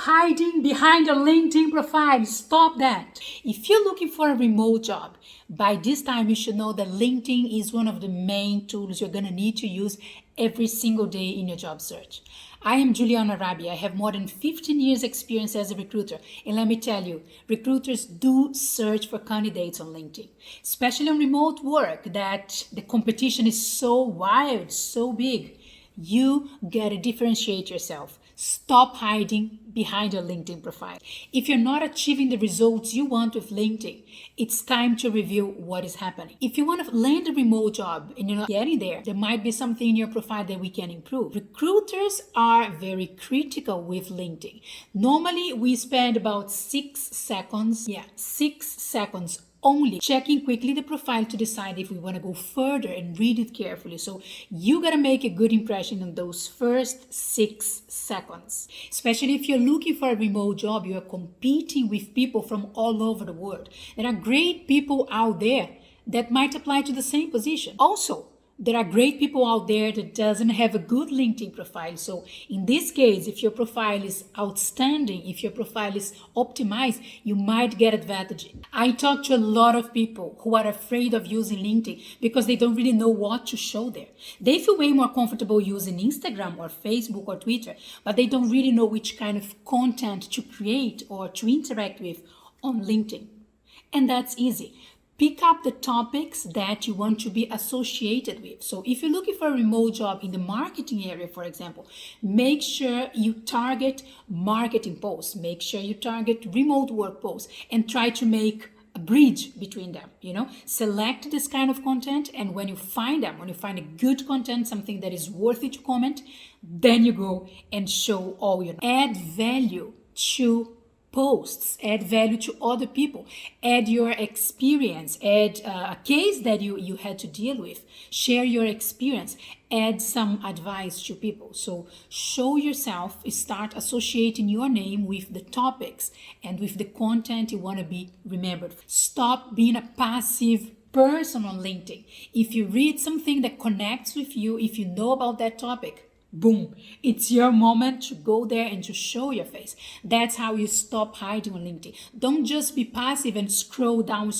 hiding behind a LinkedIn profile. Stop that. If you're looking for a remote job, by this time you should know that LinkedIn is one of the main tools you're going to need to use every single day in your job search. I am Juliana Rabbi. I have more than 15 years experience as a recruiter. And let me tell you, recruiters do search for candidates on LinkedIn, especially on remote work that the competition is so wild, so big. You gotta differentiate yourself. Stop hiding behind your LinkedIn profile. If you're not achieving the results you want with LinkedIn, it's time to review what is happening. If you want to land a remote job and you're not getting there might be something in your profile that we can improve. Recruiters are very critical with LinkedIn. Normally, we spend about 6 seconds only checking quickly the profile to decide if we want to go further and read it carefully. So you got to make a good impression in those first 6 seconds. Especially if you're looking for a remote job, you are competing with people from all over the world. There are great people out there that might apply to the same position. Also, there are great people out there that doesn't have a good LinkedIn profile. So in this case, if your profile is outstanding, if your profile is optimized, you might get advantage. I talk to a lot of people who are afraid of using LinkedIn because they don't really know what to show there. They feel way more comfortable using Instagram or Facebook or Twitter, but they don't really know which kind of content to create or to interact with on LinkedIn. And that's easy. Pick up the topics that you want to be associated with. So if you're looking for a remote job in the marketing area, for example, make sure you target marketing posts, make sure you target remote work posts, and try to make a bridge between them. Select this kind of content, and when you find a good content, something that is worthy to comment, then you go and show all your add value to posts, add value to other people, add your experience, add a case that you had to deal with, share your experience, add some advice to people. So show yourself, start associating your name with the topics and with the content you want to be remembered. Stop being a passive person on LinkedIn. If you read something that connects with you, if you know about that topic, boom, it's your moment to go there and to show your face. That's how you stop hiding on LinkedIn. Don't just be passive and scroll down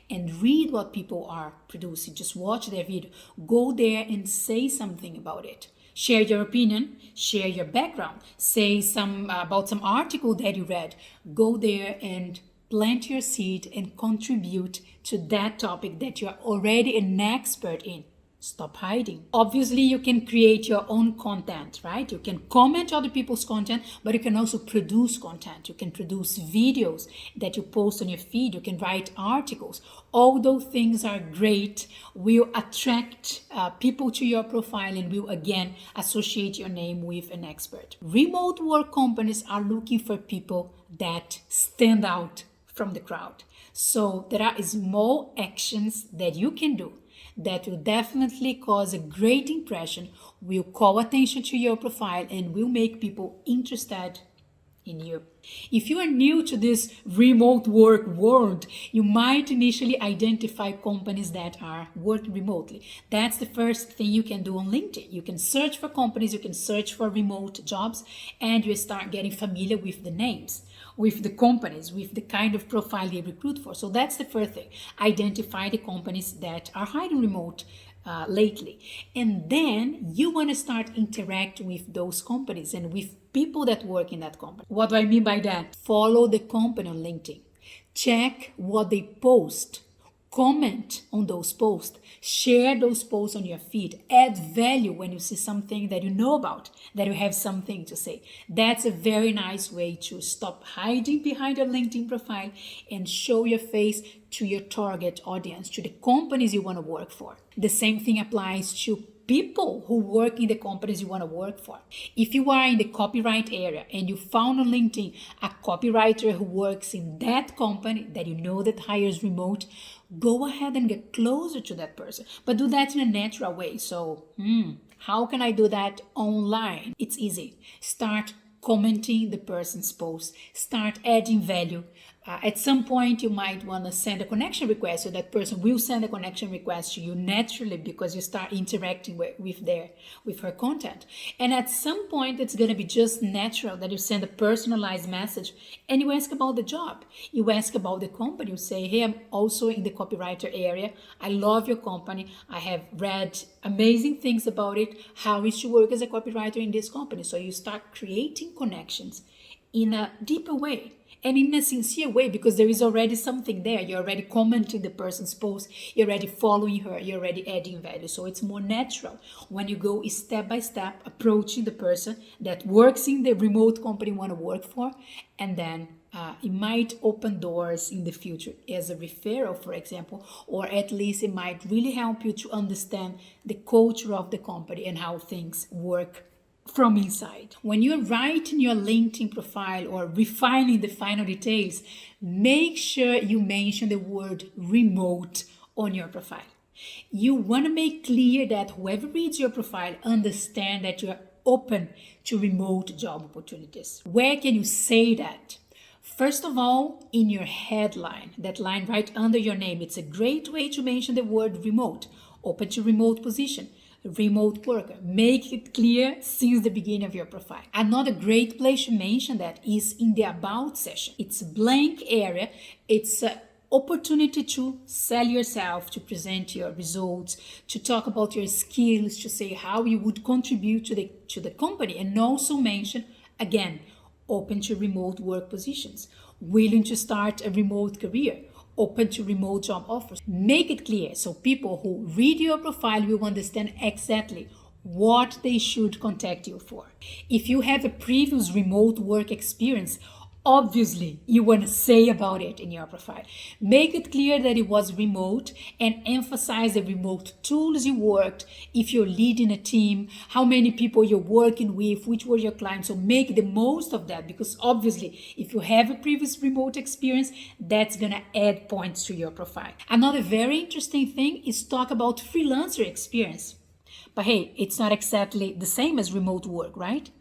and read what people are producing. Just watch their video. Go there and say something about it. Share your opinion, share your background, say about some article that you read. Go there and plant your seed and contribute to that topic that you are already an expert in. Stop hiding. Obviously, you can create your own content, right? You can comment other people's content, but you can also produce content. You can produce videos that you post on your feed. You can write articles. All those things are great, will attract people to your profile and will again associate your name with an expert. Remote work companies are looking for people that stand out from the crowd. So there are small actions that you can do that will definitely cause a great impression, will call attention to your profile, and will make people interested in you. If you are new to this remote work world, you might initially identify companies that are working remotely. That's the first thing you can do on LinkedIn. You can search for companies, you can search for remote jobs, and you start getting familiar with the names, with the companies, with the kind of profile they recruit for. So that's the first thing. Identify the companies that are hiring remote lately. And then you want to start interacting with those companies and with people that work in that company. What do I mean by that? Follow the company on LinkedIn. Check what they post. Comment on those posts, share those posts on your feed, add value when you see something that you know about, that you have something to say. That's a very nice way to stop hiding behind your LinkedIn profile and show your face to your target audience, to the companies you want to work for. The same thing applies to people who work in the companies you want to work for. If you are in the copyright area and you found on LinkedIn a copywriter who works in that company that you know that hires remote, go ahead and get closer to that person. But do that in a natural way. So, how can I do that online? It's easy. Start commenting the person's post. Start adding value. At some point, you might want to send a connection request, so that person will send a connection request to you naturally because you start interacting with her content. And at some point, it's going to be just natural that you send a personalized message and you ask about the job. You ask about the company. You say, hey, I'm also in the copywriter area. I love your company. I have read amazing things about it. How is to work as a copywriter in this company? So you start creating connections in a deeper way and in a sincere way, because there is already something there. You're already commenting the person's post, you're already following her, you're already adding value. So it's more natural when you go step by step approaching the person that works in the remote company you want to work for, and then it might open doors in the future as a referral, for example, or at least it might really help you to understand the culture of the company and how things work from inside. When you're writing your LinkedIn profile or refining the final details, make sure you mention the word remote on your profile. You want to make clear that whoever reads your profile understand that you're open to remote job opportunities. Where can you say that? First of all, in your headline, that line right under your name. It's a great way to mention the word remote, open to remote position, remote worker. Make it clear since the beginning of your profile. Another great place to mention that is in the about section. It's a blank area. It's an opportunity to sell yourself, to present your results, to talk about your skills, to say how you would contribute to the company, and also mention again, open to remote work positions, willing to start a remote career, open to remote job offers. Make it clear so people who read your profile will understand exactly what they should contact you for. If you have a previous remote work experience, obviously you want to say about it in your profile. Make it clear that it was remote and emphasize the remote tools you worked, if you're leading a team, how many people you're working with, which were your clients. So make the most of that, because obviously if you have a previous remote experience, that's going to add points to your profile. Another very interesting thing is talk about freelancer experience. But hey, it's not exactly the same as remote work, right?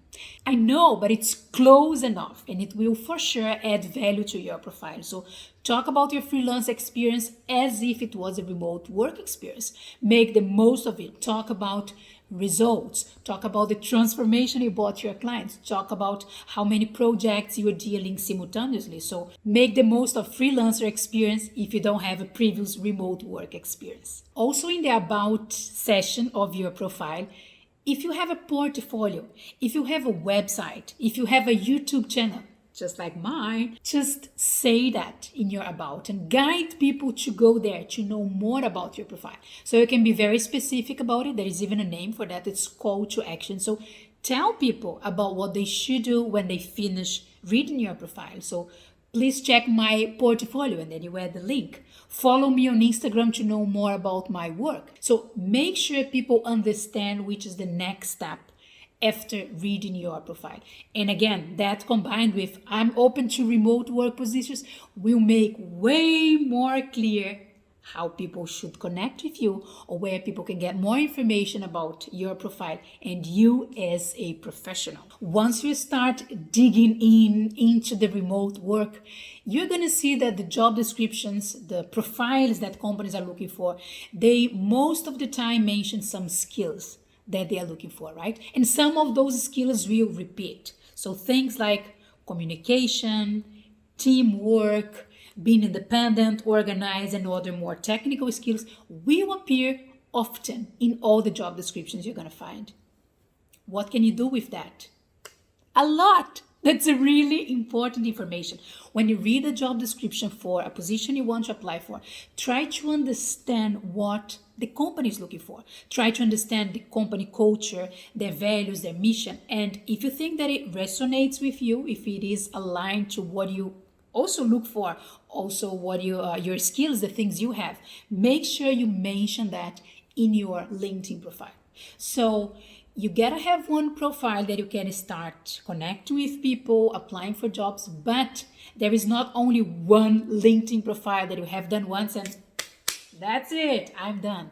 I know, but it's close enough and it will for sure add value to your profile. So talk about your freelance experience as if it was a remote work experience. Make the most of it. Talk about results. Talk about the transformation you brought to your clients. Talk about how many projects you are dealing simultaneously. So make the most of freelancer experience if you don't have a previous remote work experience. Also in the about section of your profile, if you have a portfolio, if you have a website, if you have a YouTube channel, just like mine, just say that in your about and guide people to go there to know more about your profile. So you can be very specific about it. There is even a name for that. It's call to action. So tell people about what they should do when they finish reading your profile. So please check my portfolio, and then you add the link. Follow me on Instagram to know more about my work. So make sure people understand which is the next step after reading your profile. And again, that combined with I'm open to remote work positions will make way more clear how people should connect with you, or where people can get more information about your profile and you as a professional. Once you start digging into the remote work, you're going to see that the job descriptions, the profiles that companies are looking for, they most of the time mention some skills that they are looking for, right? And some of those skills will repeat. So things like communication, teamwork, being independent, organized, and other more technical skills will appear often in all the job descriptions you're going to find. What can you do with that? A lot. That's a really important information. When you read a job description for a position you want to apply for, try to understand what the company is looking for. Try to understand the company culture, their values, their mission. And if you think that it resonates with you, if it is aligned to what you also look for, also what your skills, the things you have, make sure you mention that in your LinkedIn profile. So you gotta have one profile that you can start connecting with people, applying for jobs, but there is not only one LinkedIn profile that you have done once and that's it, I'm done.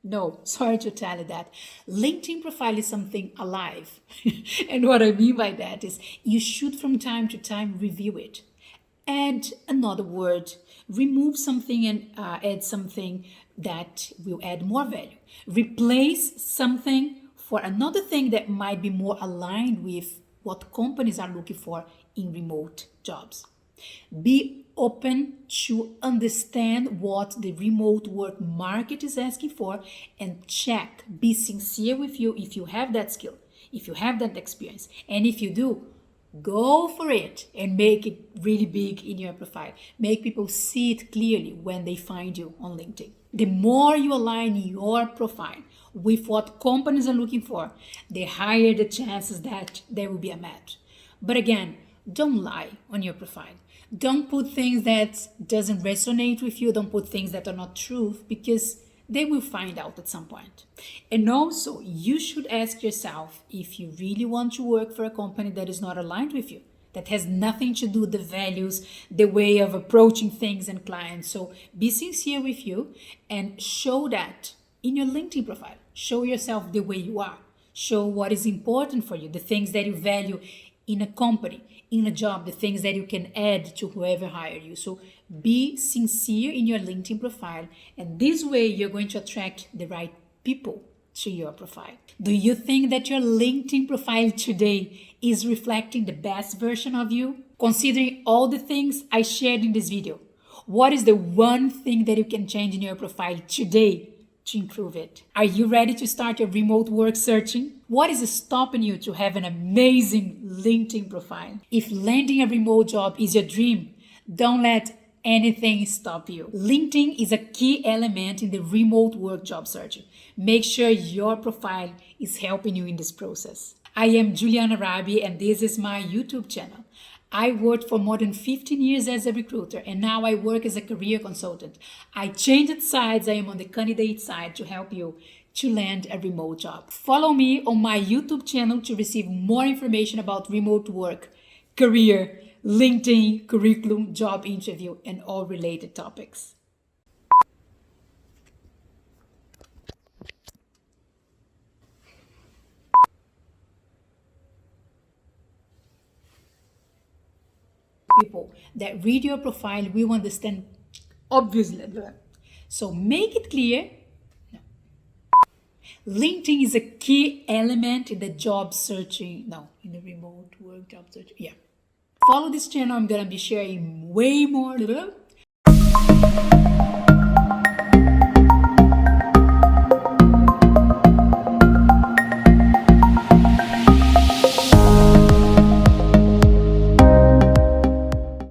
No, sorry to tell you that. LinkedIn profile is something alive. And what I mean by that is you should from time to time review it. Add another word, remove something and add something that will add more value. Replace something for another thing that might be more aligned with what companies are looking for in remote jobs. Be open to understand what the remote work market is asking for and check, be sincere with you if you have that skill, if you have that experience. And if you do, go for it and make it really big in your profile. Make people see it clearly when they find you on LinkedIn. The more you align your profile with what companies are looking for, the higher the chances that there will be a match. But again, don't lie on your profile. Don't put things that doesn't resonate with you. Don't put things that are not truth, because they will find out at some point. And also, you should ask yourself if you really want to work for a company that is not aligned with you, that has nothing to do with the values, the way of approaching things and clients. So be sincere with you and show that in your LinkedIn profile. Show yourself the way you are. Show what is important for you, the things that you value in a company, in a job, the things that you can add to whoever hired you. So be sincere in your LinkedIn profile, and this way you're going to attract the right people to your profile. Do you think that your LinkedIn profile today is reflecting the best version of you? Considering all the things I shared in this video, what is the one thing that you can change in your profile today to improve it? Are you ready to start your remote work searching? What is stopping you to have an amazing LinkedIn profile? If landing a remote job is your dream, don't let anything stop you. LinkedIn is a key element in the remote work job searching. Make sure your profile is helping you in this process. I am Juliana Rabbi, and this is my YouTube channel. I worked for more than 15 years as a recruiter, and now I work as a career consultant. I changed sides. I am on the candidate side to help you to land a remote job. Follow me on my YouTube channel to receive more information about remote work, career, LinkedIn, curriculum, job interview, and all related topics. People that read your profile will understand, obviously. So make it clear. LinkedIn is a key element in the job searching. No, in the remote work job searching. Yeah. Follow this channel. I'm going to be sharing way more.